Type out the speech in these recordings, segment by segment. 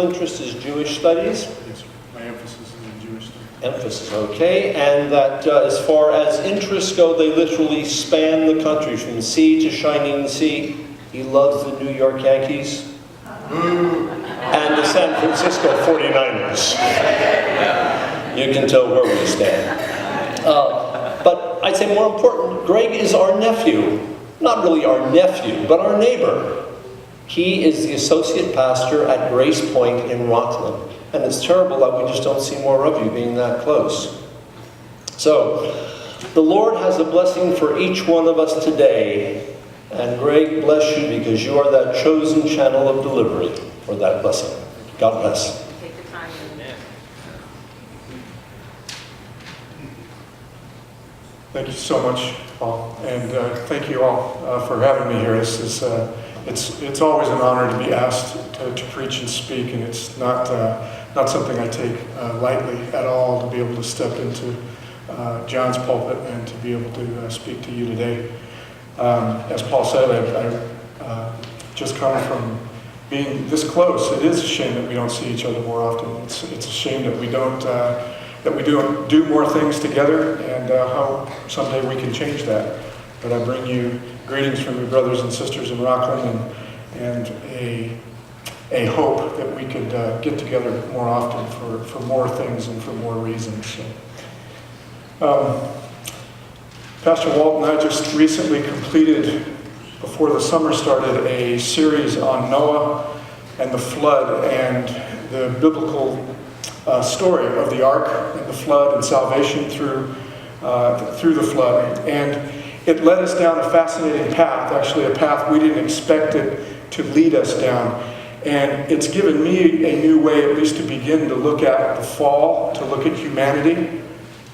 interest is Jewish studies. Yes, sir. My emphasis is in Jewish studies. Emphasis, okay. And that as far as interests go, they literally span the country from sea to shining sea. He loves the New York Yankees and the San Francisco 49ers. You can tell where we stand. But I'd say more important, Greg is our nephew. Not really our nephew, but our neighbor. He is the associate pastor at Grace Point in Rockland. And it's terrible that we just don't see more of you being that close. So, the Lord has a blessing for each one of us today. And Greg, bless you because you are that chosen channel of delivery for that blessing. God bless. Take your time. Thank you so much, Paul, and thank you all for having me here. This is it's always an honor to be asked to preach and speak, and it's not something I take lightly at all to be able to step into John's pulpit and to be able to speak to you today. As Paul said, I just come from being this close. It is a shame that we don't see each other more often. It's a shame that we don't do more things together, and how someday we can change that. But I bring you greetings from your brothers and sisters in Rockland, and a hope that we could get together more often for more things and for more reasons. So, Pastor Walt and I just recently completed, before the summer started, a series on Noah and the flood and the biblical story of the ark and the flood and salvation through the flood. And it led us down a fascinating path, actually a path we didn't expect it to lead us down. And it's given me a new way, at least to begin to look at the fall, to look at humanity,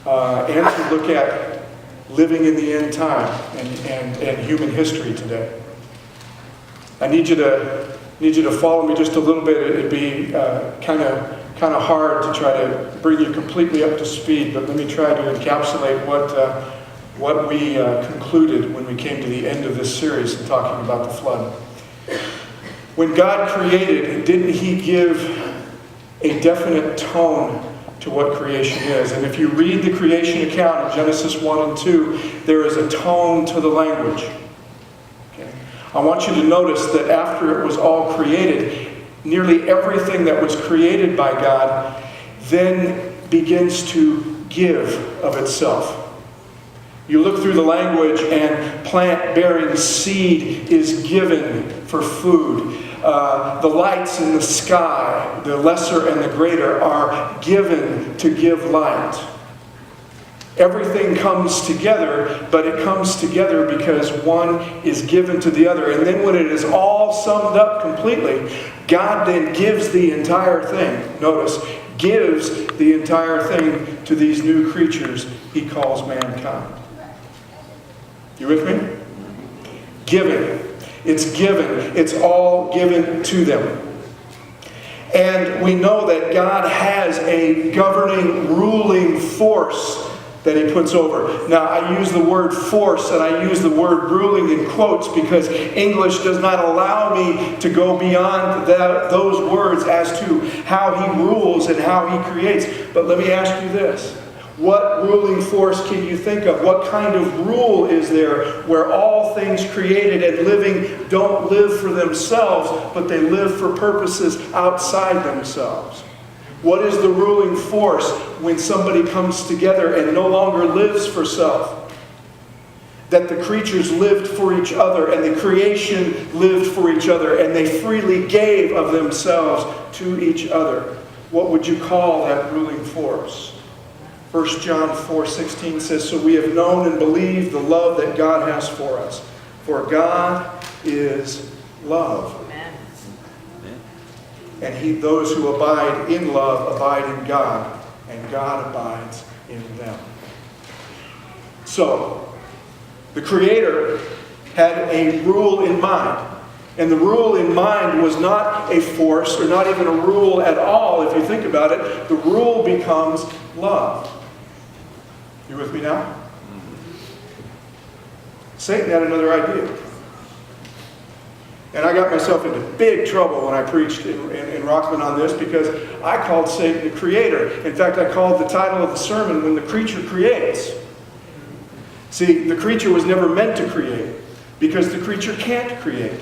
and to look at living in the end time and human history today. I need you to follow me just a little bit. It'd be kind of hard to try to bring you completely up to speed, but let me try to encapsulate what we concluded when we came to the end of this series and talking about the flood. When God created, didn't He give a definite tone to what creation is? And if you read the creation account in Genesis 1 and 2, there is a tone to the language. Okay? I want you to notice that after it was all created, nearly everything that was created by God then begins to give of itself. You look through the language and plant-bearing seed is given for food. The lights in the sky, the lesser and the greater, are given to give light. Everything comes together, but it comes together because one is given to the other. And then when it is all summed up completely, God then gives the entire thing. Notice, gives the entire thing to these new creatures He calls mankind. You with me? Giving. It's given. It's all given to them. And we know that God has a governing, ruling force that He puts over. Now, I use the word force and I use the word ruling in quotes because English does not allow me to go beyond those words as to how He rules and how He creates. But let me ask you this. What ruling force can you think of? What kind of rule is there where all things created and living don't live for themselves, but they live for purposes outside themselves? What is the ruling force when somebody comes together and no longer lives for self? That the creatures lived for each other and the creation lived for each other and they freely gave of themselves to each other. What would you call that ruling force? 1 John 4:16 says, "So we have known and believed the love that God has for us. For God is love." Amen. And those who abide in love abide in God, and God abides in them. So, the Creator had a rule in mind. And the rule in mind was not a force, or not even a rule at all, if you think about it. The rule becomes love. You with me now? Satan had another idea. And I got myself into big trouble when I preached in Rockland on this, because I called Satan the creator. In fact, I called the title of the sermon, When the Creature Creates. See, the creature was never meant to create, because the creature can't create.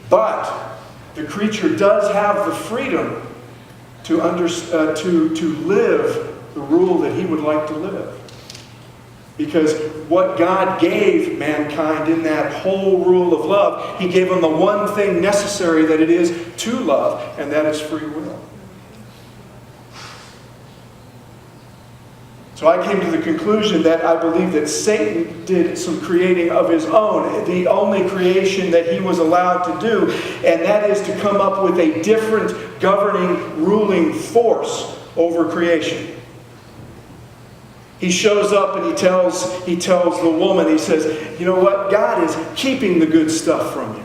But the creature does have the freedom to live the rule that he would like to live. Because what God gave mankind in that whole rule of love, He gave them the one thing necessary that it is to love, and that is free will. So I came to the conclusion that I believe that Satan did some creating of his own, the only creation that he was allowed to do, and that is to come up with a different governing, ruling force over creation. He shows up and he tells the woman, he says, you know what? God is keeping the good stuff from you.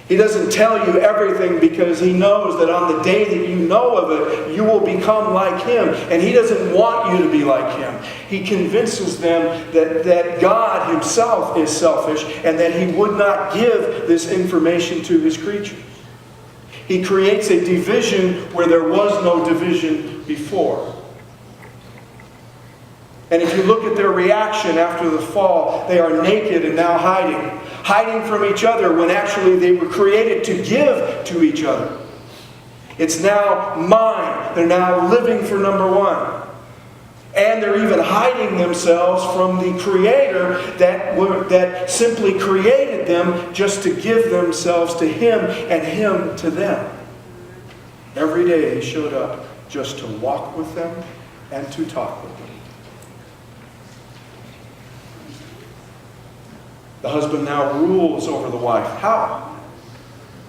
He doesn't tell you everything because He knows that on the day that you know of it, you will become like Him. And He doesn't want you to be like Him. He convinces them that God Himself is selfish and that He would not give this information to His creatures. He creates a division where there was no division before. And if you look at their reaction after the fall, they are naked and now hiding. Hiding from each other when actually they were created to give to each other. It's now mine. They're now living for number one. And they're even hiding themselves from the Creator that simply created them just to give themselves to Him and Him to them. Every day He showed up just to walk with them and to talk with them. The husband now rules over the wife. How?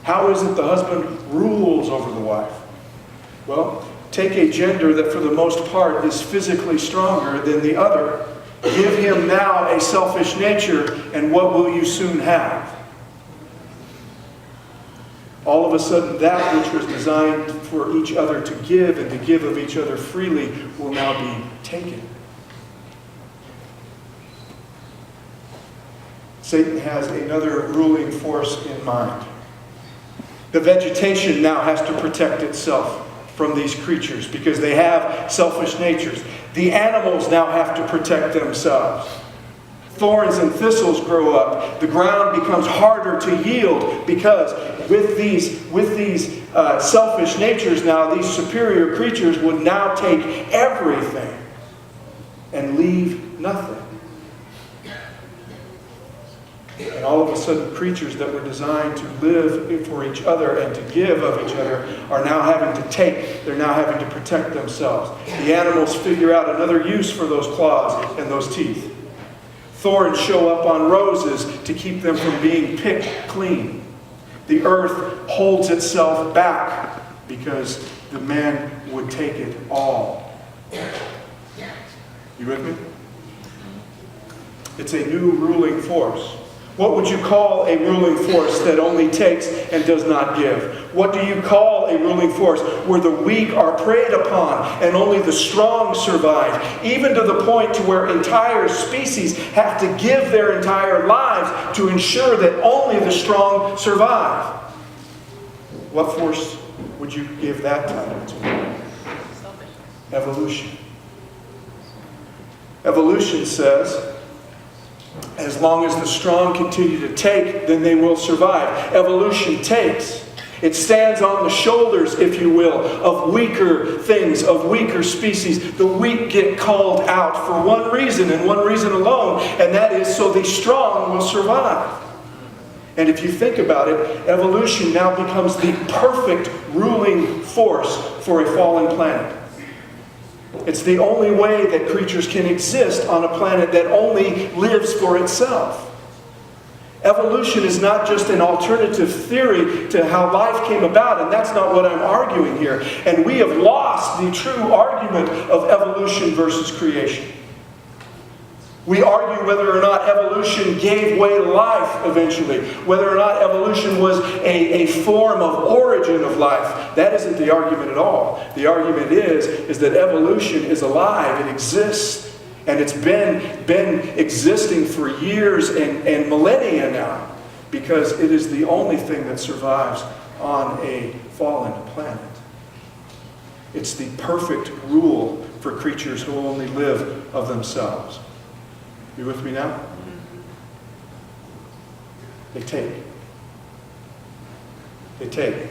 How is it the husband rules over the wife? Well, take a gender that for the most part is physically stronger than the other. Give him now a selfish nature, and what will you soon have? All of a sudden, that which was designed for each other to give and to give of each other freely will now be taken. Satan has another ruling force in mind. The vegetation now has to protect itself from these creatures because they have selfish natures. The animals now have to protect themselves. Thorns and thistles grow up. The ground becomes harder to yield because with these selfish natures now, these superior creatures would now take everything and leave nothing. And all of a sudden, creatures that were designed to live for each other and to give of each other are now having to take. They're now having to protect themselves. The animals figure out another use for those claws and those teeth. Thorns show up on roses to keep them from being picked clean. The earth holds itself back because the man would take it all. You with me? It's a new ruling force. What would you call a ruling force that only takes and does not give? What do you call a ruling force where the weak are preyed upon and only the strong survive? Even to the point to where entire species have to give their entire lives to ensure that only the strong survive. What force would you give that title to? Evolution. Evolution says, as long as the strong continue to take, then they will survive. Evolution takes. It stands on the shoulders, if you will, of weaker things, of weaker species. The weak get called out for one reason and one reason alone, and that is so the strong will survive. And if you think about it, evolution now becomes the perfect ruling force for a fallen planet. It's the only way that creatures can exist on a planet that only lives for itself. Evolution is not just an alternative theory to how life came about, and that's not what I'm arguing here. And we have lost the true argument of evolution versus creation. We argue whether or not evolution gave way to life eventually, whether or not evolution was a form of origin of life. That isn't the argument at all. The argument is that evolution is alive, it exists, and it's been existing for years and millennia now. because it is the only thing that survives on a fallen planet. It's the perfect rule for creatures who only live of themselves. You with me now? They take. They take.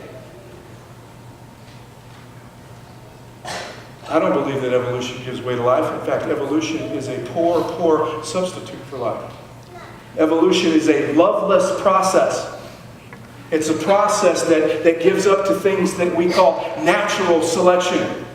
I don't believe that evolution gives way to life. In fact, evolution is a poor, poor substitute for life. Evolution is a loveless process. It's a process that gives up to things that we call natural selection.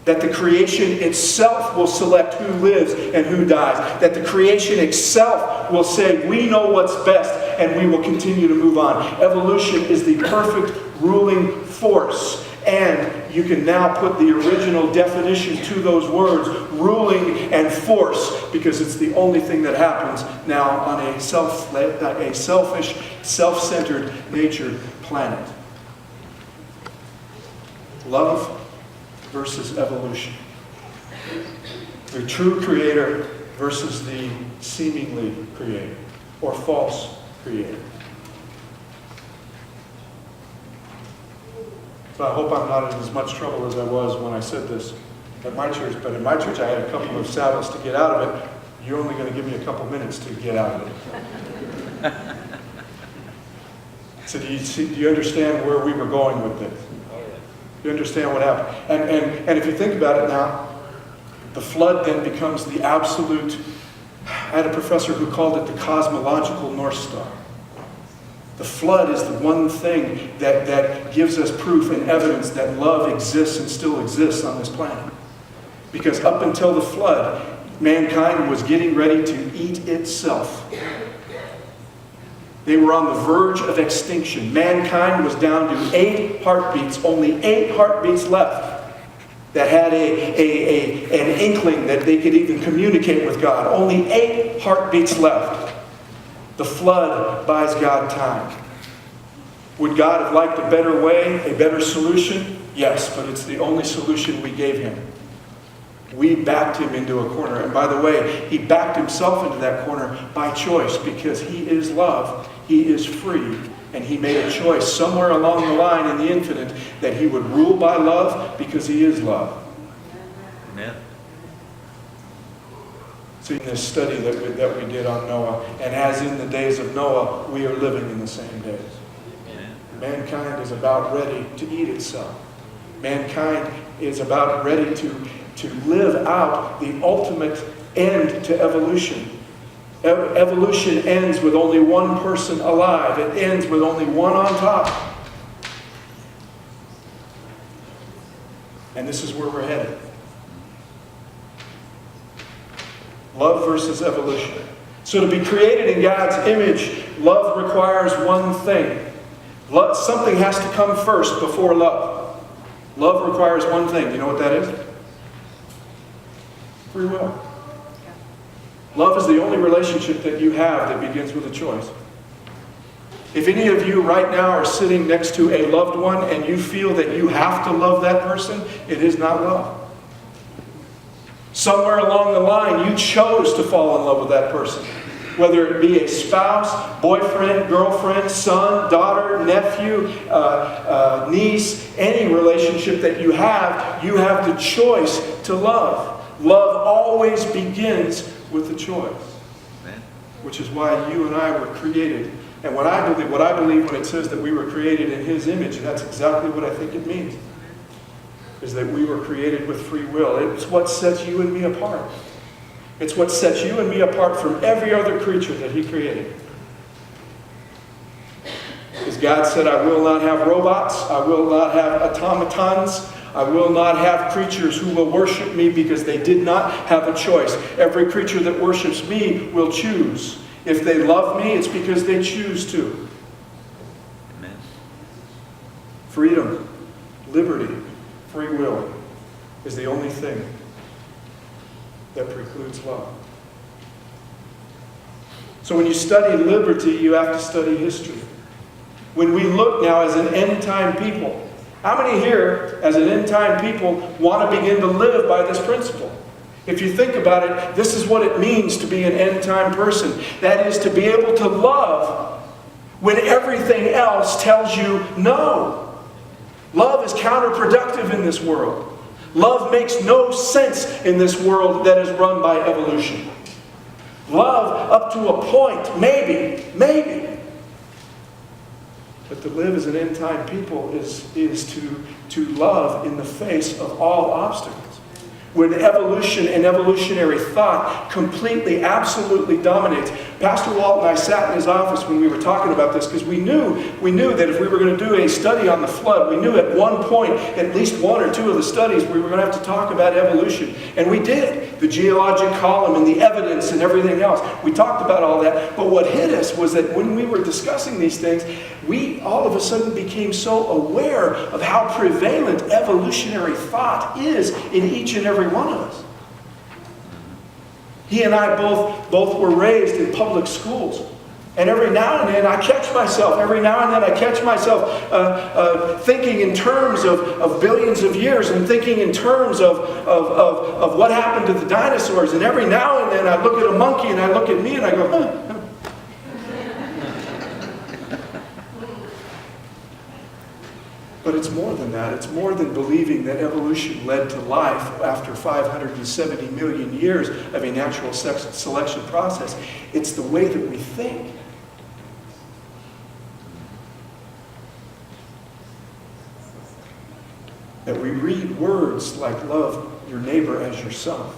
That the creation itself will select who lives and who dies. That the creation itself will say, we know what's best, and we will continue to move on. Evolution is the perfect ruling force. And you can now put the original definition to those words, ruling and force, because it's the only thing that happens now on a selfish, self-centered, natured planet. Love versus evolution. The true creator versus the seemingly creator, or false creator. So I hope I'm not in as much trouble as I was when I said this at my church. But in my church, I had a couple of Sabbaths to get out of it. You're only going to give me a couple minutes to get out of it. So do you understand where we were going with this? You understand what happened? And if you think about it now, the flood then becomes the absolute... I had a professor who called it the cosmological North Star. The flood is the one thing that gives us proof and evidence that love exists and still exists on this planet. Because up until the flood, mankind was getting ready to eat itself. They were on the verge of extinction. Mankind was down to 8 heartbeats, only 8 heartbeats left that had an inkling that they could even communicate with God. Only 8 heartbeats left. The flood buys God time. Would God have liked a better way, a better solution? Yes, but it's the only solution we gave him. We backed him into a corner. And by the way, he backed himself into that corner by choice, because he is love, he is free, and he made a choice somewhere along the line in the infinite that he would rule by love because he is love. Amen. See, in this study that we did on Noah, and as in the days of Noah, we are living in the same days. Amen. Mankind is about ready to eat itself. Mankind is about ready to live out the ultimate end to evolution. Evolution ends with only one person alive. It ends with only one on top. And this is where we're headed. Love versus evolution. So to be created in God's image, love requires one thing. Something has to come first before love. Love requires one thing. You know what that is? Free will. Love is the only relationship that you have that begins with a choice. If any of you right now are sitting next to a loved one and you feel that you have to love that person, it is not love. Somewhere along the line, you chose to fall in love with that person. Whether it be a spouse, boyfriend, girlfriend, son, daughter, nephew, niece, any relationship that you have the choice to love. Love always begins with the choice. Amen. Which is why you and I were created. And what I believe when it says that we were created in his image, and that's exactly what I think it means, is that we were created with free will. It's what sets you and me apart. It's what sets you and me apart from every other creature that he created. Because God said, I will not have robots. I will not have automatons. I will not have creatures who will worship me, because they did not have a choice. Every creature that worships me will choose. If they love me, it's because they choose to. Amen. Freedom, liberty, free will is the only thing that precludes love. So when you study liberty, you have to study history. When we look now as an end-time people, how many here, as an end-time people, want to begin to live by this principle? If you think about it, this is what it means to be an end-time person. That is to be able to love when everything else tells you no. Love is counterproductive in this world. Love makes no sense in this world that is run by evolution. Love, up to a point, maybe. But to live as an end-time people is to love in the face of all obstacles. When evolution and evolutionary thought completely, absolutely dominates. Pastor Walt and I sat in his office when we were talking about this because we knew that if we were going to do a study on the flood, we knew at one point, at least one or two of the studies, we were going to have to talk about evolution. And we did. The geologic column and the evidence and everything else. We talked about all that. But what hit us was that when we were discussing these things, we all of a sudden became so aware of how prevalent evolutionary thought is in each and every one of us. He and I both were raised in public schools. And every now and then I catch myself thinking in terms of billions of years and thinking in terms of what happened to the dinosaurs. And every now and then I look at a monkey and I look at me and I go, huh. But it's more than that. It's more than believing that evolution led to life after 570 million years of a natural selection process. It's the way that we think. That we read words like love your neighbor as yourself.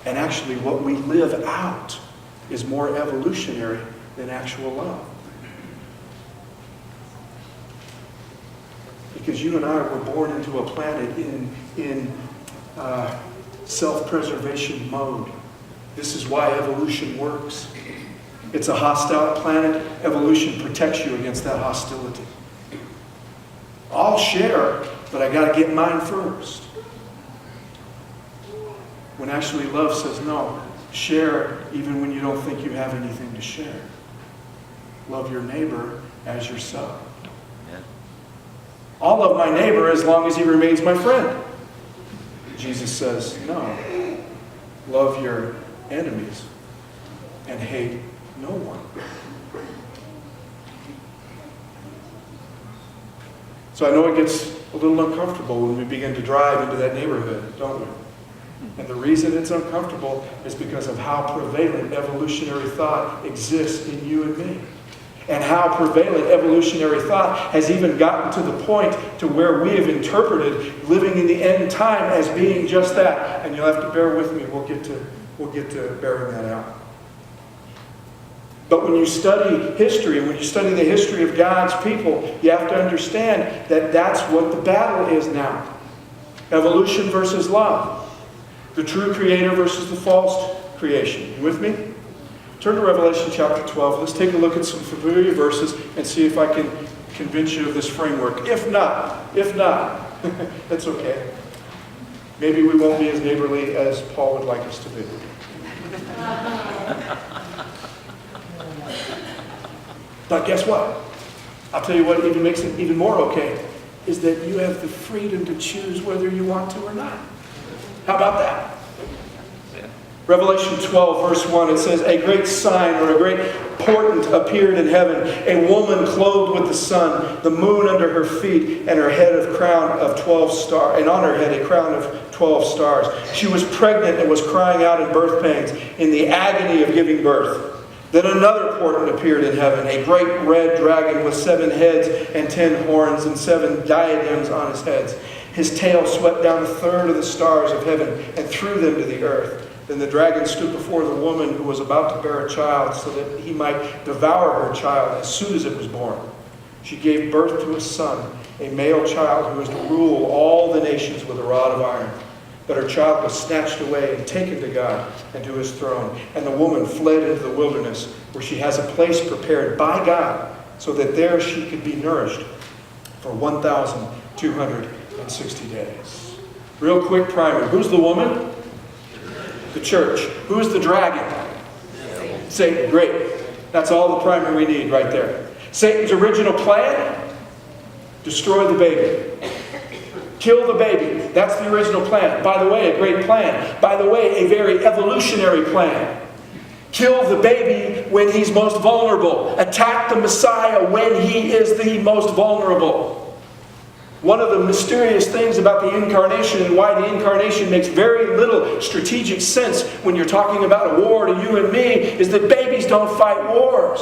And actually what we live out is more evolutionary than actual love. Because you and I were born into a planet in self-preservation mode. This is why evolution works. It's a hostile planet. Evolution protects you against that hostility. I'll share, but I got to get mine first. When actually love says no, share even when you don't think you have anything to share. Love your neighbor as yourself. I'll love my neighbor as long as he remains my friend. Jesus says, no. Love your enemies and hate no one. So I know it gets a little uncomfortable when we begin to drive into that neighborhood, don't we? And the reason it's uncomfortable is because of how prevalent evolutionary thought exists in you and me. And how prevalent evolutionary thought has even gotten to the point to where we have interpreted living in the end time as being just that. And you'll have to bear with me. We'll get to bearing that out. But when you study history, and when you study the history of God's people, you have to understand that that's what the battle is now. Evolution versus love. The true creator versus the false creation. You with me? Turn to Revelation chapter 12. Let's take a look at some familiar verses and see if I can convince you of this framework. If not, that's okay. Maybe we won't be as neighborly as Paul would like us to be. But guess what? I'll tell you what even makes it even more okay, is that you have the freedom to choose whether you want to or not. How about that? Revelation 12, verse 1, it says, a great sign or a great portent appeared in heaven, a woman clothed with the sun, the moon under her feet, and her head of crown of 12 stars, and on her head a crown of 12 stars. She was pregnant and was crying out in birth pains, in the agony of giving birth. Then another portent appeared in heaven, a great red dragon with 7 heads and 10 horns and 7 diadems on his heads. His tail swept down a third of the stars of heaven and threw them to the earth. Then the dragon stood before the woman who was about to bear a child so that he might devour her child as soon as it was born. She gave birth to a son, a male child who was to rule all the nations with a rod of iron. But her child was snatched away and taken to God and to his throne. And the woman fled into the wilderness, where she has a place prepared by God, so that there she could be nourished for 1,260 days. Real quick primer. Who's the woman? The church. Who's the dragon? Satan. Great. That's all the primer we need right there. Satan's original plan? Destroy the baby. Kill the baby. That's the original plan. By the way, a great plan. By the way, a very evolutionary plan. Kill the baby when he's most vulnerable. Attack the Messiah when he is the most vulnerable. One of the mysterious things about the incarnation and why the incarnation makes very little strategic sense when you're talking about a war to you and me is that babies don't fight wars.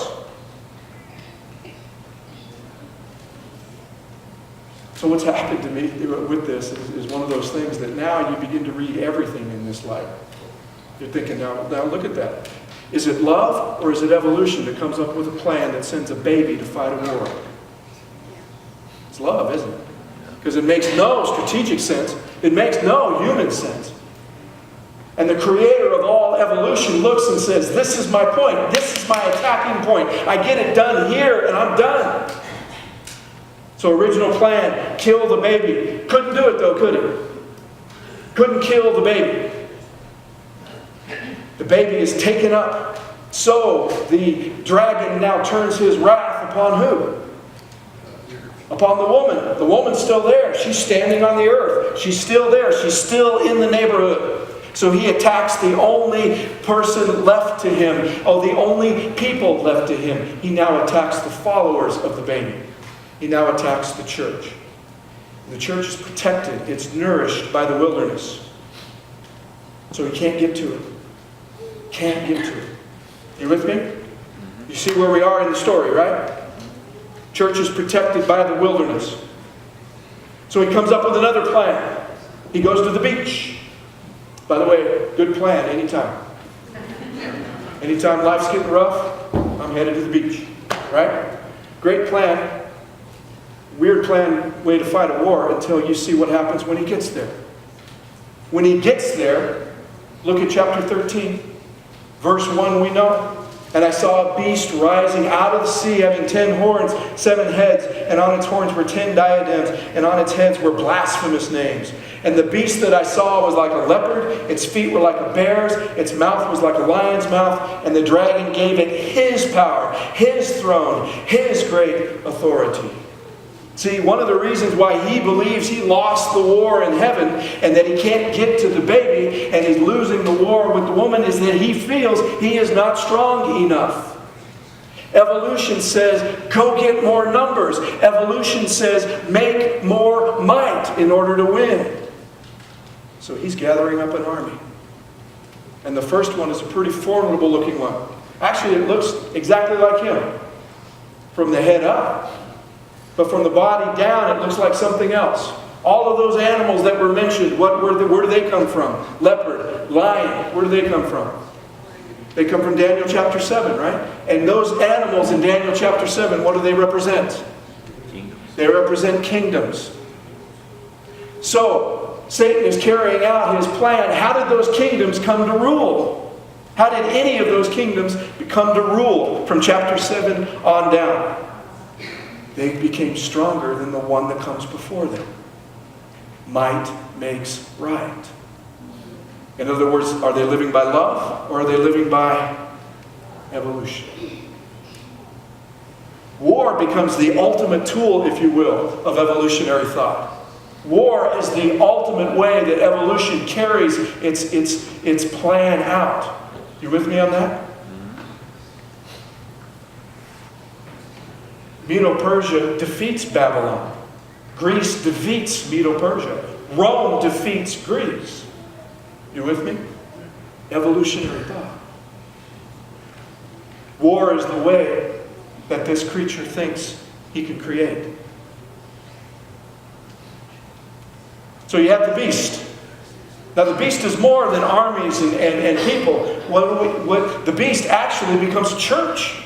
So what's happened to me with this is one of those things that now you begin to read everything in this light. You're thinking, now look at that. Is it love or is it evolution that comes up with a plan that sends a baby to fight a war? It's love, isn't it? Because it makes no strategic sense. It makes no human sense. And the creator of all evolution looks and says, this is my point. This is my attacking point. I get it done here and I'm done. So original plan, kill the baby. Couldn't do it though, could he? Couldn't kill the baby. The baby is taken up. So the dragon now turns his wrath upon who? Upon the woman. The woman's still there. She's standing on the earth. She's still there. She's still in the neighborhood. So he attacks the only person left to him. The only people left to him. He now attacks the followers of the baby. He now attacks the church. The church is protected. It's nourished by the wilderness. So he can't get to it. Can't get to it. You with me? You see where we are in the story, right? Church is protected by the wilderness. So he comes up with another plan. He goes to the beach. By the way, good plan anytime. Anytime life's getting rough, I'm headed to the beach. Right? Great plan. Weird plan, way to fight a war until you see what happens when he gets there. When he gets there, look at chapter 13. Verse 1 we know. And I saw a beast rising out of the sea, having 10 horns, 7 heads, and on its horns were 10 diadems, and on its heads were blasphemous names. And the beast that I saw was like a leopard, its feet were like a bear's, its mouth was like a lion's mouth, and the dragon gave it his power, his throne, his great authority. See, one of the reasons why he believes he lost the war in heaven and that he can't get to the baby and he's losing the war with the woman is that he feels he is not strong enough. Evolution says, go get more numbers. Evolution says, make more might in order to win. So he's gathering up an army. And the first one is a pretty formidable looking one. Actually, it looks exactly like him from the head up. But from the body down, it looks like something else. All of those animals that were mentioned, where do they come from? Leopard, lion, where do they come from? They come from Daniel chapter 7, right? And those animals in Daniel chapter 7, what do they represent? Kingdoms. They represent kingdoms. So, Satan is carrying out his plan. How did those kingdoms come to rule? How did any of those kingdoms come to rule from chapter 7 on down? They became stronger than the one that comes before them. Might makes right. In other words, are they living by love or are they living by evolution? War becomes the ultimate tool, if you will, of evolutionary thought. War is the ultimate way that evolution carries its plan out. You with me on that? Medo-Persia defeats Babylon. Greece defeats Medo-Persia. Rome defeats Greece. You with me? Evolutionary thought. War is the way that this creature thinks he can create. So you have the beast. Now the beast is more than armies and people. What the beast actually becomes a church.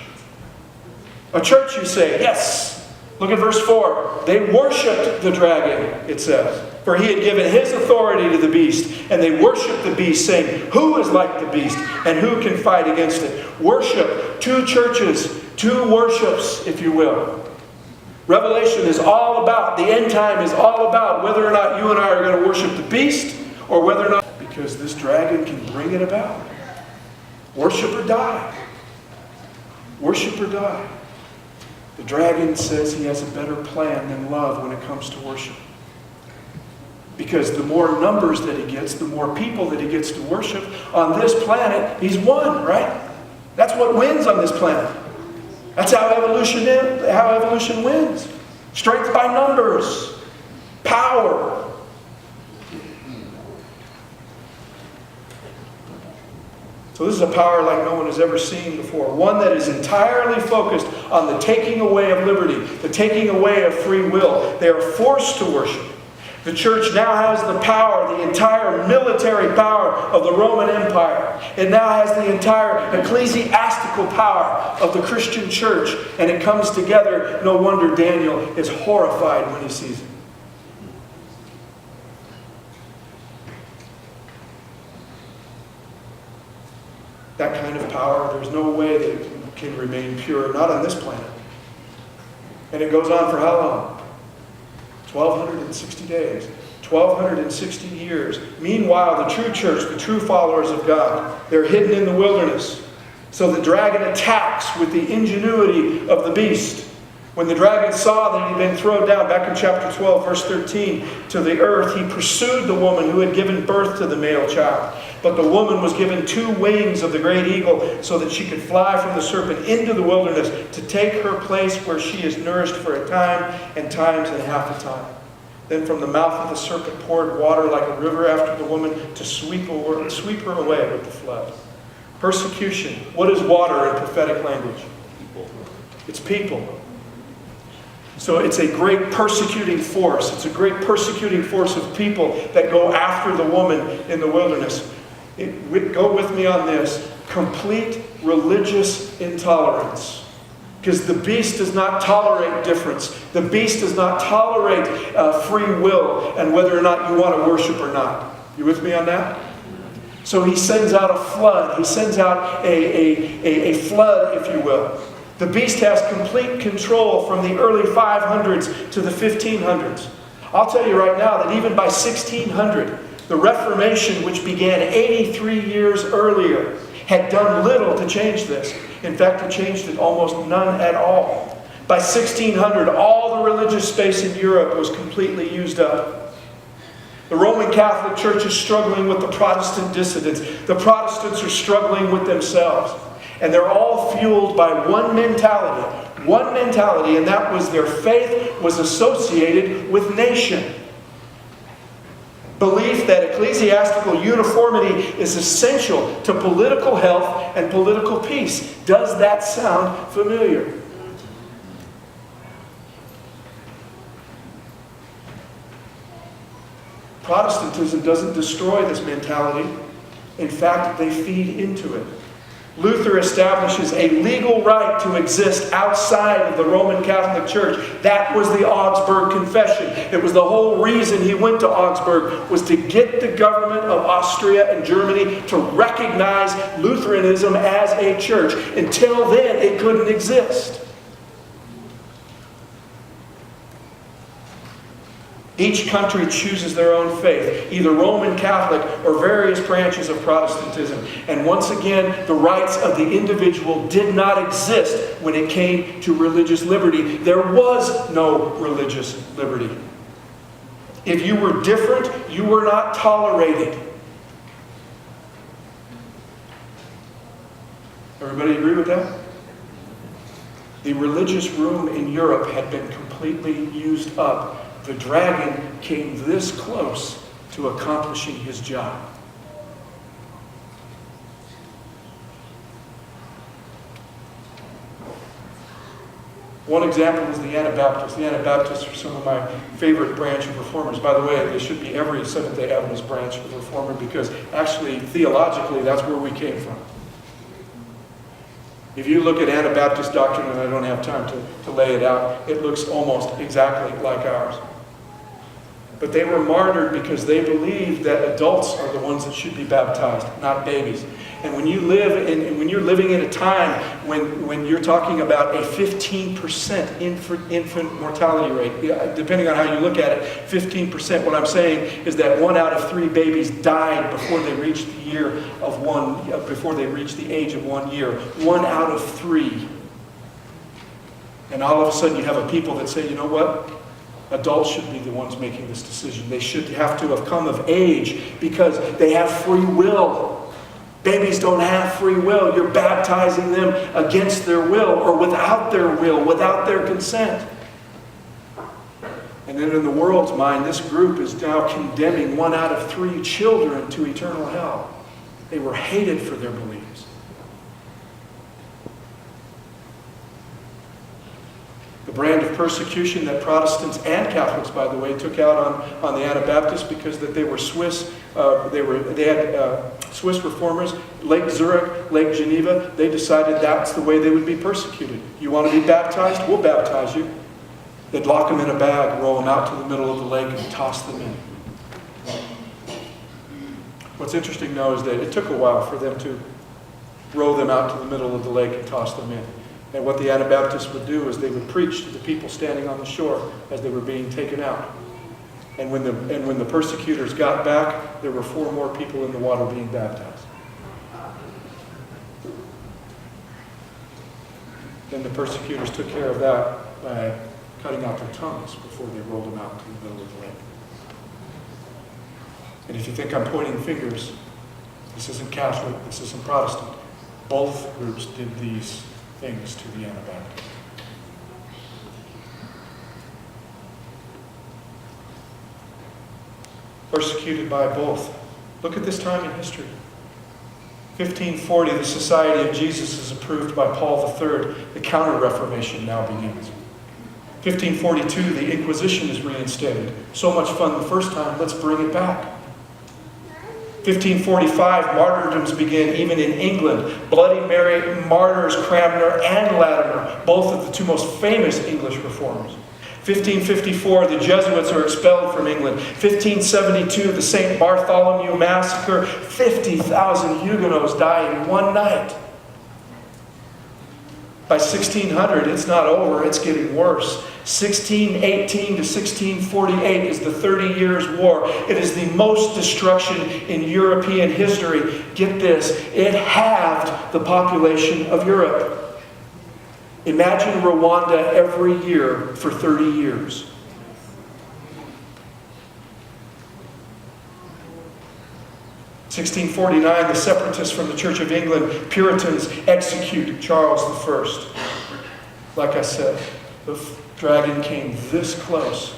A church, you say? Yes. Look at verse 4. They worshipped the dragon, it says. For he had given his authority to the beast. And they worshipped the beast, saying, who is like the beast? And who can fight against it? Worship. 2 churches. 2 worships, if you will. Revelation is all about, the end time is all about whether or not you and I are going to worship the beast or whether or not, because this dragon can bring it about. Worship or die. Worship or die. The dragon says he has a better plan than love when it comes to worship. Because the more numbers that he gets, the more people that he gets to worship on this planet, he's won, right? That's what wins on this planet. That's how evolution wins. Strength by numbers. Power. So this is a power like no one has ever seen before. One that is entirely focused on the taking away of liberty, the taking away of free will. They are forced to worship. The church now has the power, the entire military power of the Roman Empire. It now has the entire ecclesiastical power of the Christian church. And it comes together. No wonder Daniel is horrified when he sees it. That kind of power, there's no way that it can remain pure, not on this planet. And it goes on for how long? 1,260 days. 1,260 years. Meanwhile, the true church, the true followers of God, they're hidden in the wilderness. So the dragon attacks with the ingenuity of the beast. When the dragon saw that he'd been thrown down, back in chapter 12, verse 13, to the earth, he pursued the woman who had given birth to the male child. But the woman was given 2 wings of the great eagle so that she could fly from the serpent into the wilderness to take her place where she is nourished for a time and times and half a time. Then from the mouth of the serpent poured water like a river after the woman to sweep her away with the flood. Persecution. What is water in prophetic language? It's people. So it's a great persecuting force. It's a great persecuting force of people that go after the woman in the wilderness. Go with me on this. Complete religious intolerance. Because the beast does not tolerate difference. The beast does not tolerate free will and whether or not you want to worship or not. You with me on that? So he sends out a flood. He sends out a flood, if you will. The beast has complete control from the early 500s to the 1500s. I'll tell you right now that even by 1600, the Reformation, which began 83 years earlier, had done little to change this. In fact, it changed it almost none at all. By 1600, all the religious space in Europe was completely used up. The Roman Catholic Church is struggling with the Protestant dissidents. The Protestants are struggling with themselves. And they're all fueled by one mentality, and that was their faith was associated with nation. Belief that ecclesiastical uniformity is essential to political health and political peace. Does that sound familiar? Protestantism doesn't destroy this mentality. In fact, they feed into it. Luther establishes a legal right to exist outside of the Roman Catholic Church. That was the Augsburg Confession. It was the whole reason he went to Augsburg, was to get the government of Austria and Germany to recognize Lutheranism as a church. Until then, it couldn't exist. Each country chooses their own faith, either Roman Catholic or various branches of Protestantism. And once again, the rights of the individual did not exist when it came to religious liberty. There was no religious liberty. If you were different, you were not tolerated. Everybody agree with that? The religious room in Europe had been completely used up. The dragon came this close to accomplishing his job. One example is the Anabaptists. The Anabaptists are some of my favorite branch of reformers. By the way, they should be every Seventh-day Adventist branch of reformer because actually, theologically, that's where we came from. If you look at Anabaptist doctrine, and I don't have time to lay it out, it looks almost exactly like ours. But they were martyred because they believed that adults are the ones that should be baptized, not babies. And when you live when you're living in a time when you're talking about a 15% infant mortality rate, depending on how you look at it, 15%. What I'm saying is that 1 out of 3 babies died before they reached before they reached the age of 1 year. 1 out of 3. And all of a sudden you have a people that say, you know what? Adults should be the ones making this decision. They should have to have come of age because they have free will. Babies don't have free will. You're baptizing them against their will or without their will, without their consent. And then in the world's mind, this group is now condemning 1 out of 3 children to eternal hell. They were hated for their beliefs. The brand of persecution that Protestants and Catholics, by the way, took out on the Anabaptists because that they were Swiss. They had Swiss reformers, Lake Zurich, Lake Geneva. They decided that's the way they would be persecuted. You want to be baptized? We'll baptize you. They'd lock them in a bag, roll them out to the middle of the lake, and toss them in. What's interesting, though, is that it took a while for them to row them out to the middle of the lake and toss them in. And what the Anabaptists would do is they would preach to the people standing on the shore as they were being taken out. And when the persecutors got back, there were 4 more people in the water being baptized. Then the persecutors took care of that by cutting out their tongues before they rolled them out to the middle of the lake. And if you think I'm pointing fingers, this isn't Catholic, this isn't Protestant. Both groups did these things to the Anabaptists. Persecuted by both. Look at this time in history. 1540, the Society of Jesus is approved by Paul III. The Counter-Reformation now begins. 1542, the Inquisition is reinstated. So much fun the first time, let's bring it back. 1545, martyrdoms begin even in England. Bloody Mary martyrs Cranmer and Latimer, both of the 2 most famous English reformers. 1554, the Jesuits are expelled from England. 1572, the St. Bartholomew Massacre. 50,000 Huguenots die in one night. By 1600, it's not over, it's getting worse. 1618 to 1648 is the 30 Years' War. It is the most destruction in European history. Get this, it halved the population of Europe. Imagine Rwanda every year for 30 years. (1649), the separatists from the Church of England, Puritans, execute Charles I. Like I said, the dragon came this close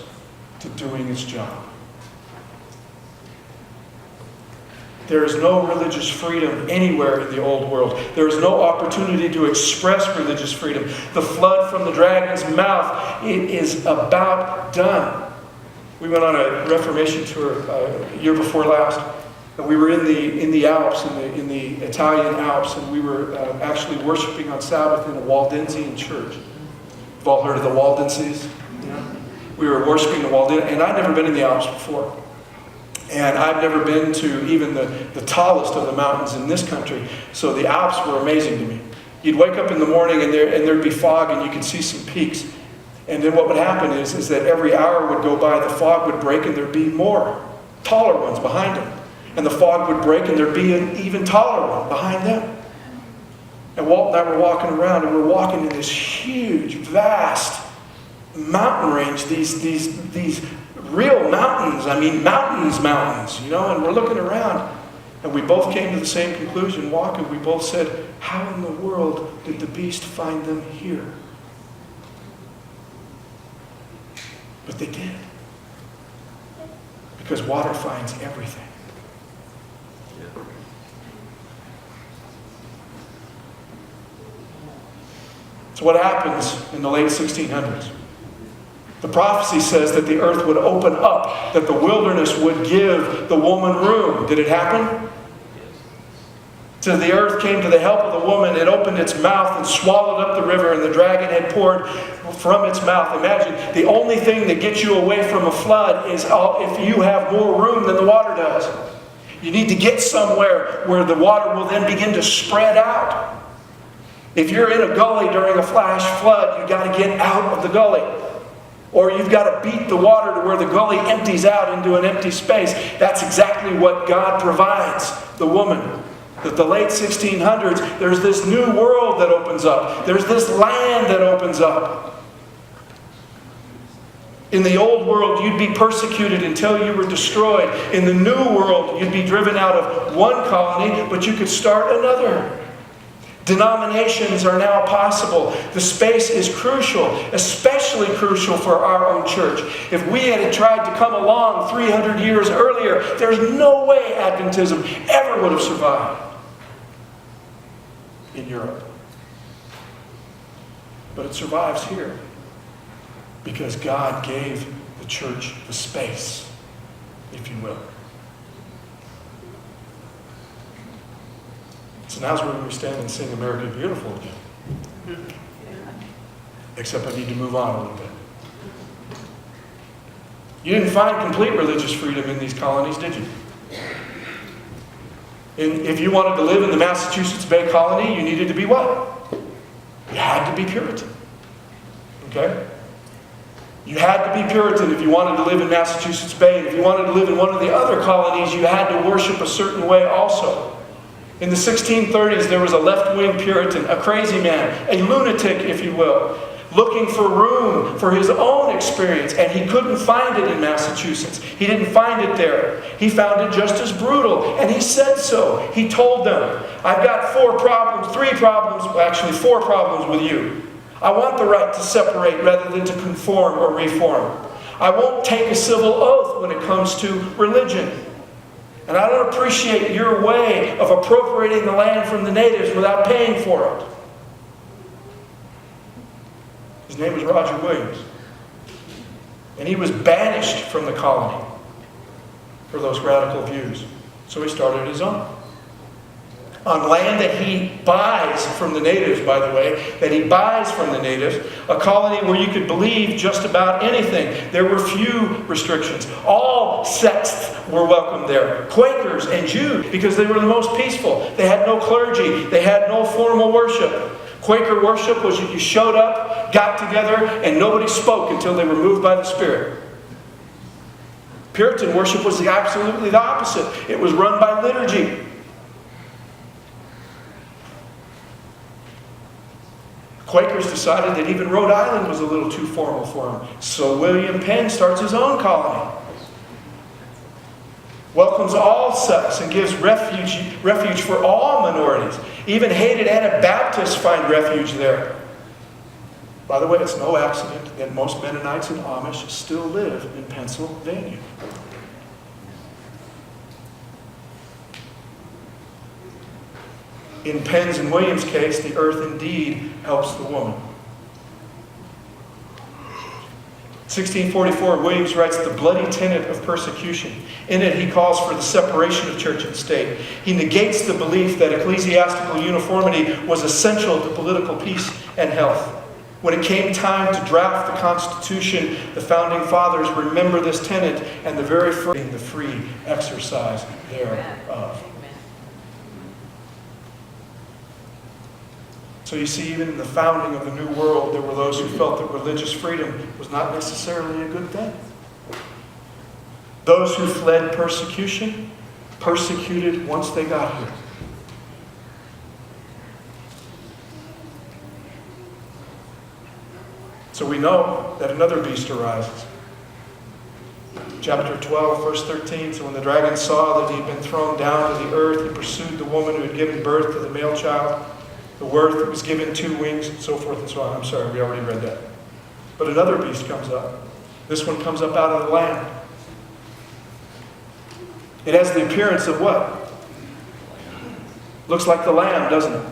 to doing its job. There is no religious freedom anywhere in the old world. There is no opportunity to express religious freedom. The flood from the dragon's mouth, it is about done. We went on a Reformation tour year before last. And we were in the Alps, in the Italian Alps, and we were actually worshiping on Sabbath in a Waldensian church. You've all heard of the Waldenses? Yeah. We were worshiping the Waldensians, and I'd never been in the Alps before. And I've never been to even the tallest of the mountains in this country. So the Alps were amazing to me. You'd wake up in the morning and there'd be fog and you could see some peaks. And then what would happen is that every hour would go by, the fog would break and there'd be more taller ones behind them. And the fog would break and there'd be an even taller one behind them. And Walt and I were walking around and we're walking in this huge, vast mountain range, these real mountains, mountains, you know, and we're looking around and we both came to the same conclusion walking. We both said, how in the world did the beast find them here? But they did. Because water finds everything. So what happens in the late 1600s? The prophecy says that the earth would open up, that the wilderness would give the woman room. Did it happen? So the earth came to the help of the woman. It opened its mouth and swallowed up the river, and the dragon had poured from its mouth. Imagine, the only thing that gets you away from a flood is if you have more room than the water does. You need to get somewhere where the water will then begin to spread out. If you're in a gully during a flash flood, you've got to get out of the gully. Or you've got to beat the water to where the gully empties out into an empty space. That's exactly what God provides the woman. At the late 1600s, there's this new world that opens up. There's this land that opens up. In the old world, you'd be persecuted until you were destroyed. In the new world, you'd be driven out of one colony, but you could start another. Denominations are now possible. The space is crucial, especially crucial for our own church. If we had tried to come along 300 years earlier, there's no way Adventism ever would have survived in Europe. But it survives here because God gave the church the space, if you will. So now's where we stand and sing America Beautiful again. Except I need to move on a little bit. You didn't find complete religious freedom in these colonies, did you? And if you wanted to live in the Massachusetts Bay Colony, you needed to be what? You had to be Puritan. Okay? You had to be Puritan if you wanted to live in Massachusetts Bay. And if you wanted to live in one of the other colonies, you had to worship a certain way also. In the 1630s, there was a left-wing Puritan, a crazy man, a lunatic, if you will, looking for room for his own experience, and he couldn't find it in Massachusetts. He didn't find it there. He found it just as brutal, and he said so. He told them, I've got four problems with you. I want the right to separate rather than to conform or reform. I won't take a civil oath when it comes to religion. And I don't appreciate your way of appropriating the land from the natives without paying for it. His name was Roger Williams. And he was banished from the colony for those radical views. So he started his own. On land that he buys from the natives, by the way, a colony where you could believe just about anything. There were few restrictions. All sects were welcome there. Quakers and Jews, because they were the most peaceful. They had no clergy. They had no formal worship. Quaker worship was you showed up, got together, and nobody spoke until they were moved by the Spirit. Puritan worship was absolutely the opposite. It was run by liturgy. Quakers decided that even Rhode Island was a little too formal for them. So William Penn starts his own colony. Welcomes all sects and gives refuge for all minorities. Even hated Anabaptists find refuge there. By the way, it's no accident that most Mennonites and Amish still live in Pennsylvania. In Penn's and Williams' case, the earth indeed helps the woman. 1644, Williams writes the bloody tenet of persecution. In it, he calls for the separation of church and state. He negates the belief that ecclesiastical uniformity was essential to political peace and health. When it came time to draft the Constitution, the Founding Fathers remember this tenet and the very first the free exercise thereof. So you see, even in the founding of the New World, there were those who felt that religious freedom was not necessarily a good thing. Those who fled persecution, persecuted once they got here. So we know that another beast arises. Chapter 12, verse 13. So when the dragon saw that he had been thrown down to the earth, he pursued the woman who had given birth to the male child. The word was given 2 wings, and so forth and so on. I'm sorry, we already read that. But another beast comes up. This one comes up out of the land. It has the appearance of what? Looks like the lamb, doesn't it?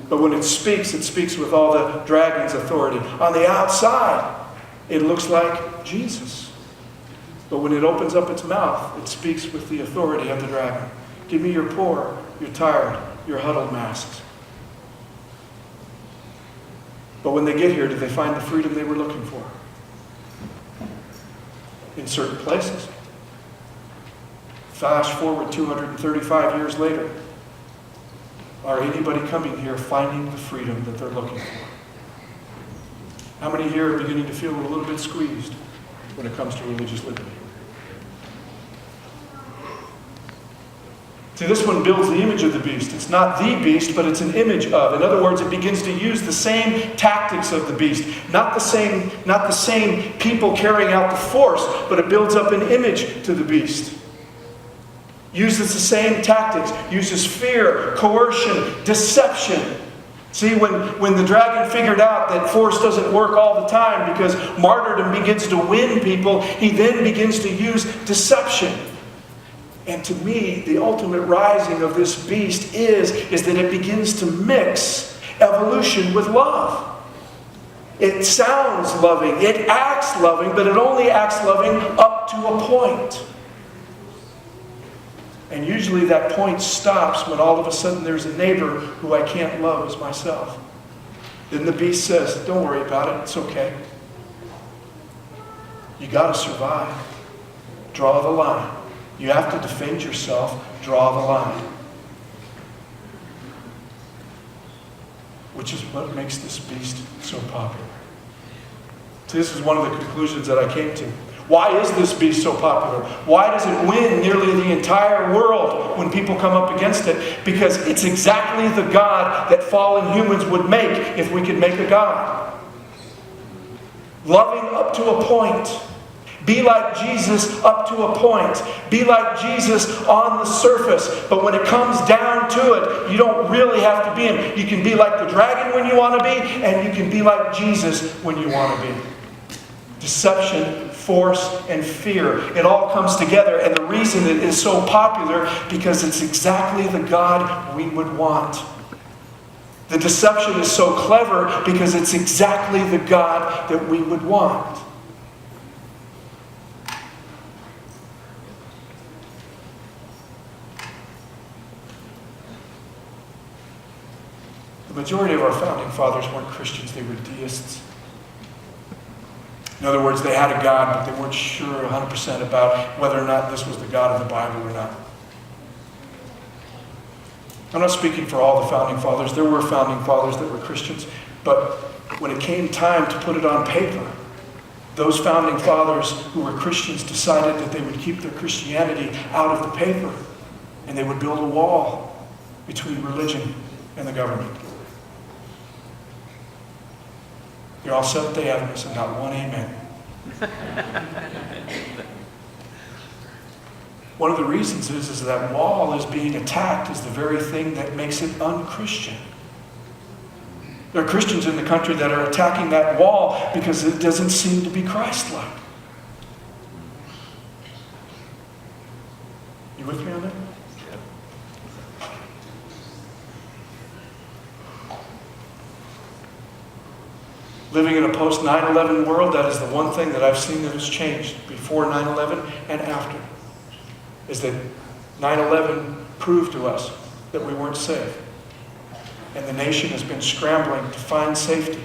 But when it speaks with all the dragon's authority. On the outside, it looks like Jesus. But when it opens up its mouth, it speaks with the authority of the dragon. Give me your poor, your tired, your huddled masses. But when they get here, do they find the freedom they were looking for? In certain places. Flash forward 235 years later. Are anybody coming here finding the freedom that they're looking for? How many here are beginning to feel a little bit squeezed when it comes to religious liberty? See, this one builds the image of the beast. It's not the beast, but it's an image of. In other words, it begins to use the same tactics of the beast. Not the same people carrying out the force, but it builds up an image to the beast. Uses the same tactics. Uses fear, coercion, deception. See, when the dragon figured out that force doesn't work all the time because martyrdom begins to win people, he then begins to use deception. And to me, the ultimate rising of this beast is that it begins to mix evolution with love. It sounds loving, it acts loving, but it only acts loving up to a point. And usually that point stops when all of a sudden there's a neighbor who I can't love as myself. Then the beast says, don't worry about it, it's okay. You got to survive. Draw the line. You have to defend yourself. Draw the line. Which is what makes this beast so popular. So this is one of the conclusions that I came to. Why is this beast so popular? Why does it win nearly the entire world when people come up against it? Because it's exactly the God that fallen humans would make if we could make a God. Loving up to a point. Be like Jesus up to a point. Be like Jesus on the surface. But when it comes down to it, you don't really have to be him. You can be like the dragon when you want to be, and you can be like Jesus when you want to be. Deception, force, and fear. It all comes together. And the reason it is so popular, because it's exactly the God we would want. The deception is so clever because it's exactly the God that we would want. The majority of our founding fathers weren't Christians, they were deists. In other words, they had a God, but they weren't sure 100% about whether or not this was the God of the Bible or not. I'm not speaking for all the founding fathers. There were founding fathers that were Christians, but when it came time to put it on paper, those founding fathers who were Christians decided that they would keep their Christianity out of the paper, and they would build a wall between religion and the government. You're all Seventh-day Adventists and not one amen. One of the reasons is that wall is being attacked is the very thing that makes it unchristian. There are Christians in the country that are attacking that wall because it doesn't seem to be Christ-like. You with me on that? Living in a post-9/11 world, that is the one thing that I've seen that has changed before 9/11 and after. Is that 9/11 proved to us that we weren't safe. And the nation has been scrambling to find safety.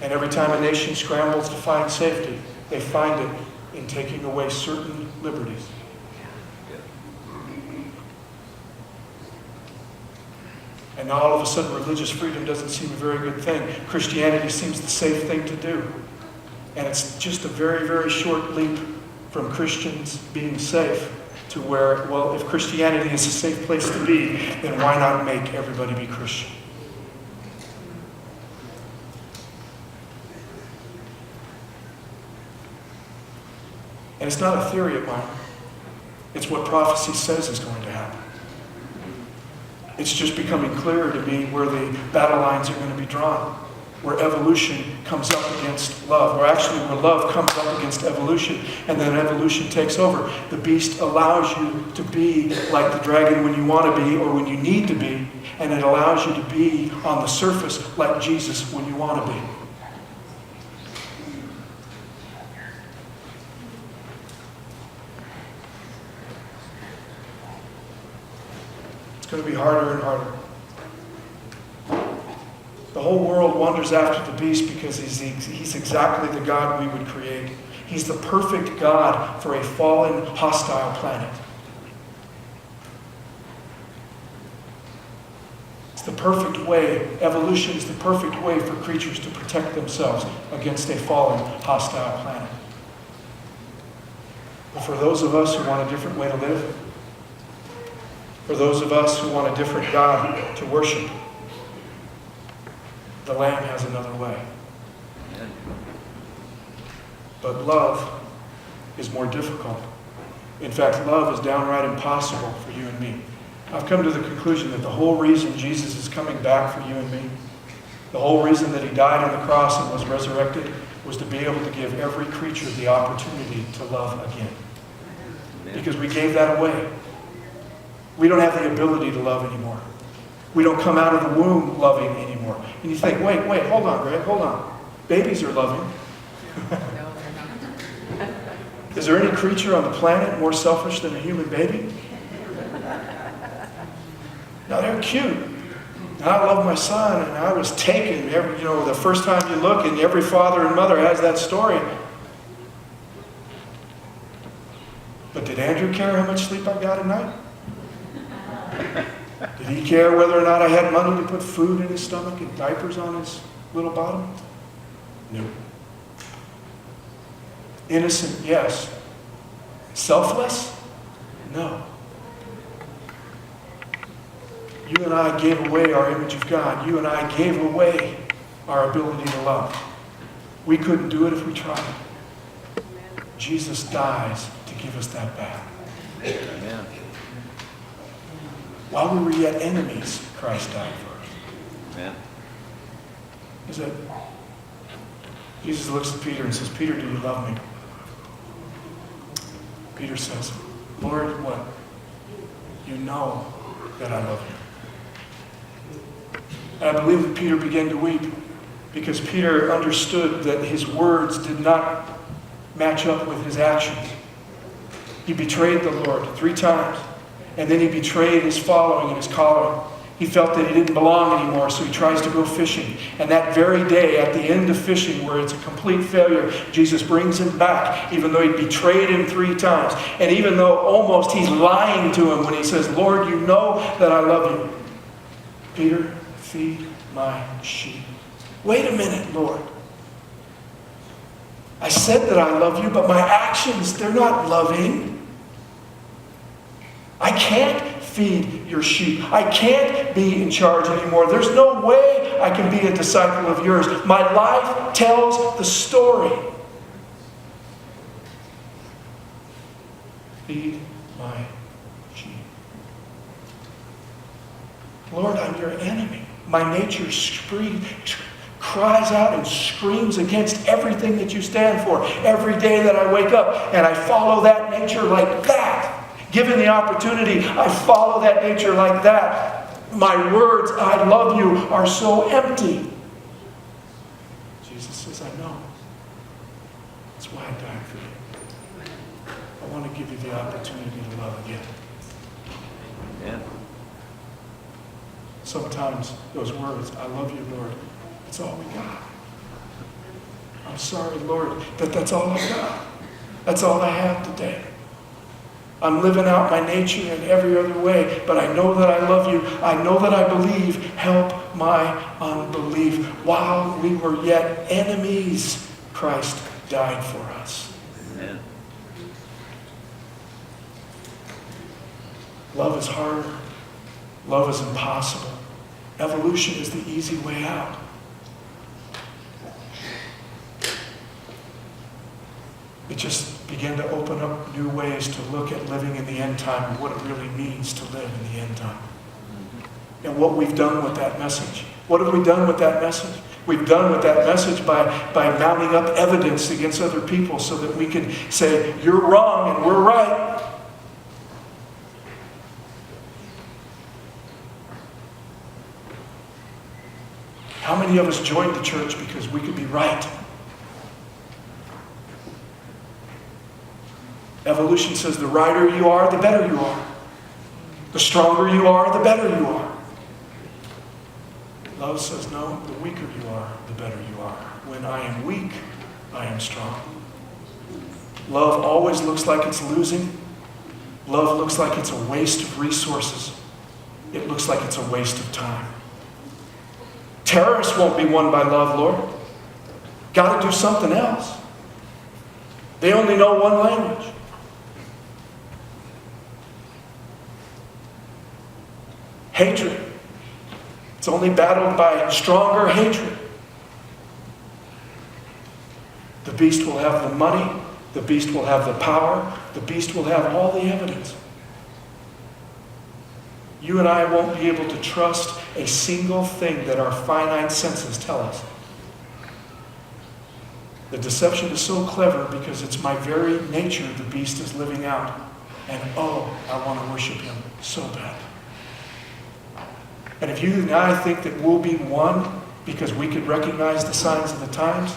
And every time a nation scrambles to find safety, they find it in taking away certain liberties. And now all of a sudden religious freedom doesn't seem a very good thing. Christianity seems the safe thing to do. And it's just a very, very short leap from Christians being safe to where, well, if Christianity is a safe place to be, then why not make everybody be Christian? And it's not a theory of mine. It's what prophecy says is going to happen. It's just becoming clearer to me where the battle lines are going to be drawn. Where evolution comes up against love. Or actually where love comes up against evolution. And then evolution takes over. The beast allows you to be like the dragon when you want to be or when you need to be. And it allows you to be on the surface like Jesus when you want to be. It's going to be harder and harder. The whole world wanders after the beast because he's exactly the God we would create. He's the perfect God for a fallen, hostile planet. It's the perfect way. Evolution is the perfect way for creatures to protect themselves against a fallen, hostile planet. But for those of us who want a different way to live, For those of us who want a different God to worship, the Lamb has another way. Amen. But love is more difficult. In fact, love is downright impossible for you and me. I've come to the conclusion that the whole reason Jesus is coming back for you and me, the whole reason that he died on the cross and was resurrected, was to be able to give every creature the opportunity to love again. Amen. Because we gave that away. We don't have the ability to love anymore. We don't come out of the womb loving anymore. And you think, wait, hold on, Greg, hold on. Babies are loving. Is there any creature on the planet more selfish than a human baby? Now, they're cute. And I love my son, and I was taken. The first time you look, and every father and mother has that story. But did Andrew care how much sleep I got at night? Did he care whether or not I had money to put food in his stomach and diapers on his little bottom? No. Innocent, yes. Selfless? No. You and I gave away our image of God. You and I gave away our ability to love. We couldn't do it if we tried. Jesus dies to give us that back. Amen. While we were yet enemies, Christ died for us. Amen. Is it? Jesus looks at Peter and says, Peter, do you love me? Peter says, Lord, what? You know that I love you. And I believe that Peter began to weep because Peter understood that his words did not match up with his actions. He betrayed the Lord 3 times, and then he betrayed his following and his calling. He felt that he didn't belong anymore, so he tries to go fishing. And that very day, at the end of fishing, where it's a complete failure, Jesus brings him back, even though he betrayed him 3 times. And even though almost he's lying to him when he says, Lord, you know that I love you. Peter, feed my sheep. Wait a minute, Lord. I said that I love you, but my actions, they're not loving. I can't feed your sheep. I can't be in charge anymore. There's no way I can be a disciple of yours. My life tells the story. Feed my sheep. Lord, I'm your enemy. My nature cries out and screams against everything that you stand for every day that I wake up. And I follow that nature like that. Given the opportunity, I follow that nature like that. My words, I love you, are so empty. Jesus says, I know. That's why I died for you. I want to give you the opportunity to love again. Amen. Sometimes those words, I love you, Lord, that's all we got. I'm sorry, Lord, that's all I got. That's all I have today. I'm living out my nature in every other way, but I know that I love you. I know that I believe. Help my unbelief. While we were yet enemies, Christ died for us. Amen. Love is harder. Love is impossible. Evolution is the easy way out. It just began to open up new ways to look at living in the end time and what it really means to live in the end time. And what we've done with that message. What have we done with that message? We've done with that message by mounting up evidence against other people so that we can say, you're wrong and we're right. How many of us joined the church because we could be right? Evolution says the righter you are, the better you are. The stronger you are, the better you are. Love says no, the weaker you are, the better you are. When I am weak, I am strong. Love always looks like it's losing. Love looks like it's a waste of resources. It looks like it's a waste of time. Terrorists won't be won by love, Lord. Got to do something else. They only know one language. Hatred. It's only battled by stronger hatred. The beast will have the money. The beast will have the power. The beast will have all the evidence. You and I won't be able to trust a single thing that our finite senses tell us. The deception is so clever because it's my very nature the beast is living out. And oh, I want to worship him so bad. And if you and I think that we'll be one because we could recognize the signs of the times,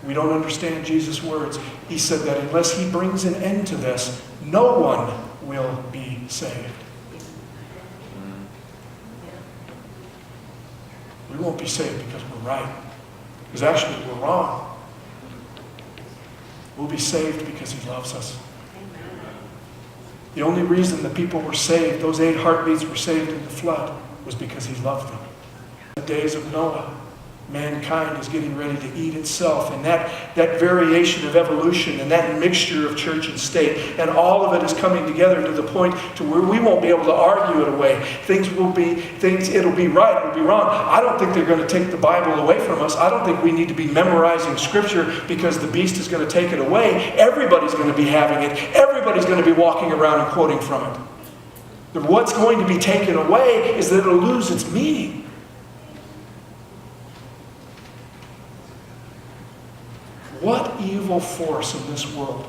we don't understand Jesus' words. He said that unless he brings an end to this, no one will be saved. We won't be saved because we're right. Because actually we're wrong. We'll be saved because he loves us. The only reason the people were saved, those 8 heartbeats were saved in the flood, was because he loved them. In the days of Noah, mankind is getting ready to eat itself. And that variation of evolution and that mixture of church and state, and all of it is coming together to the point to where we won't be able to argue it away. It'll be right, it'll be wrong. I don't think they're going to take the Bible away from us. I don't think we need to be memorizing Scripture because the beast is going to take it away. Everybody's going to be having it. Everybody's going to be walking around and quoting from it. But what's going to be taken away is that it'll lose its meaning. What evil force in this world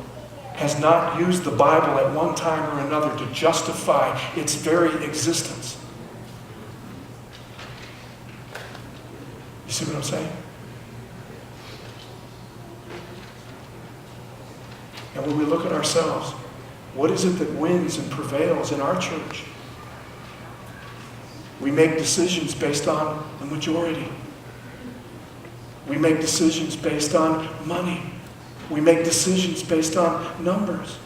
has not used the Bible at one time or another to justify its very existence? You see what I'm saying? And when we look at ourselves, what is it that wins and prevails in our church? We make decisions based on the majority. We make decisions based on money. We make decisions based on numbers.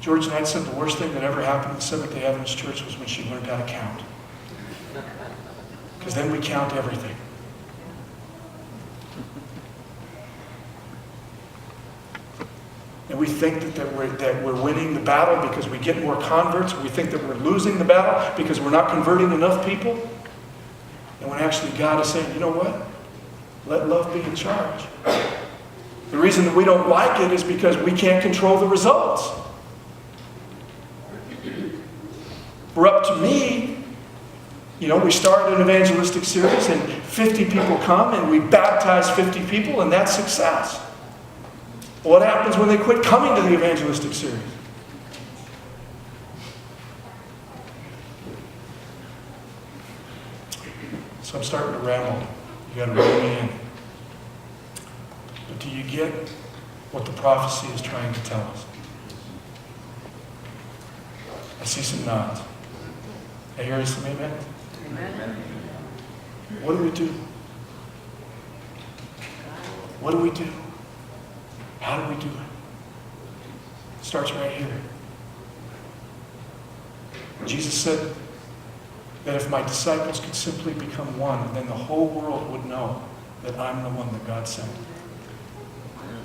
George Knight said the worst thing that ever happened in Seventh-day Adventist Church was when she learned how to count. Because then we count everything. And we think that we're winning the battle because we get more converts. We think that we're losing the battle because we're not converting enough people. And when actually God is saying, you know what? Let love be in charge. The reason that we don't like it is because we can't control the results. For up to me, we start an evangelistic series and 50 people come and we baptize 50 people and that's success. What happens when they quit coming to the evangelistic series? So I'm starting to ramble. You got to reel me in. But do you get what the prophecy is trying to tell us? I see some nods. I hear some amen. Amen. What do we do? What do we do? How do we do it? It starts right here. Jesus said that if my disciples could simply become one, then the whole world would know that I'm the one that God sent.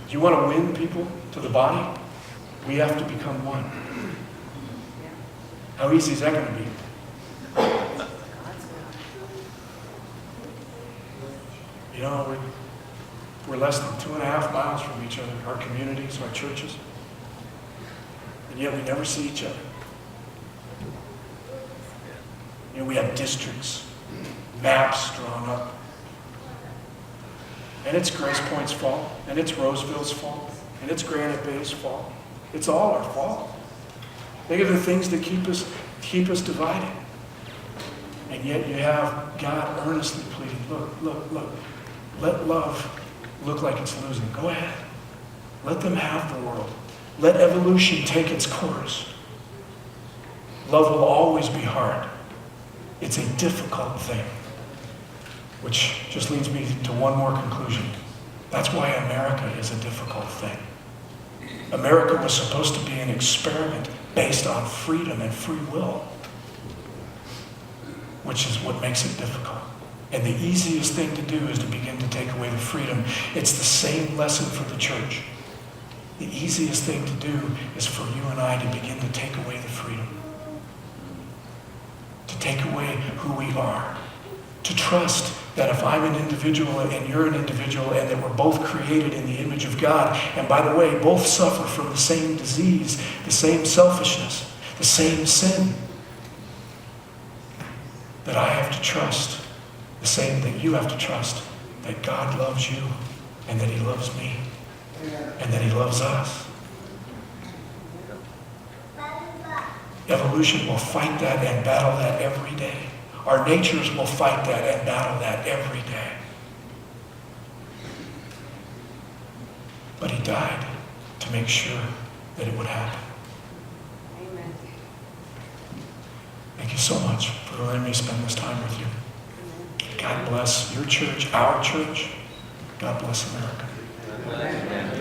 Do you want to win people to the body? We have to become one. How easy is that going to be? We're less than 2.5 miles from each other, our communities, our churches. And yet we never see each other. We have districts, maps drawn up. And it's Grace Point's fault, and it's Roseville's fault, and it's Granite Bay's fault. It's all our fault. They are the things that keep us divided. And yet you have God earnestly pleading, look, let love look like it's losing. Go ahead. Let them have the world. Let evolution take its course. Love will always be hard. It's a difficult thing. Which just leads me to one more conclusion. That's why America is a difficult thing. America was supposed to be an experiment based on freedom and free will, which is what makes it difficult. And the easiest thing to do is to begin to take away the freedom. It's the same lesson for the church. The easiest thing to do is for you and I to begin to take away the freedom. To take away who we are. To trust that if I'm an individual and you're an individual and that we're both created in the image of God, and by the way, both suffer from the same disease, the same selfishness, the same sin, that I have to trust the same that you have to trust, that God loves you and that he loves me and that he loves us. Evolution will fight that and battle that every day. Our natures will fight that and battle that every day. But he died to make sure that it would happen. Amen. Thank you so much for letting me spend this time with you. God bless your church, our church. God bless America. Amen.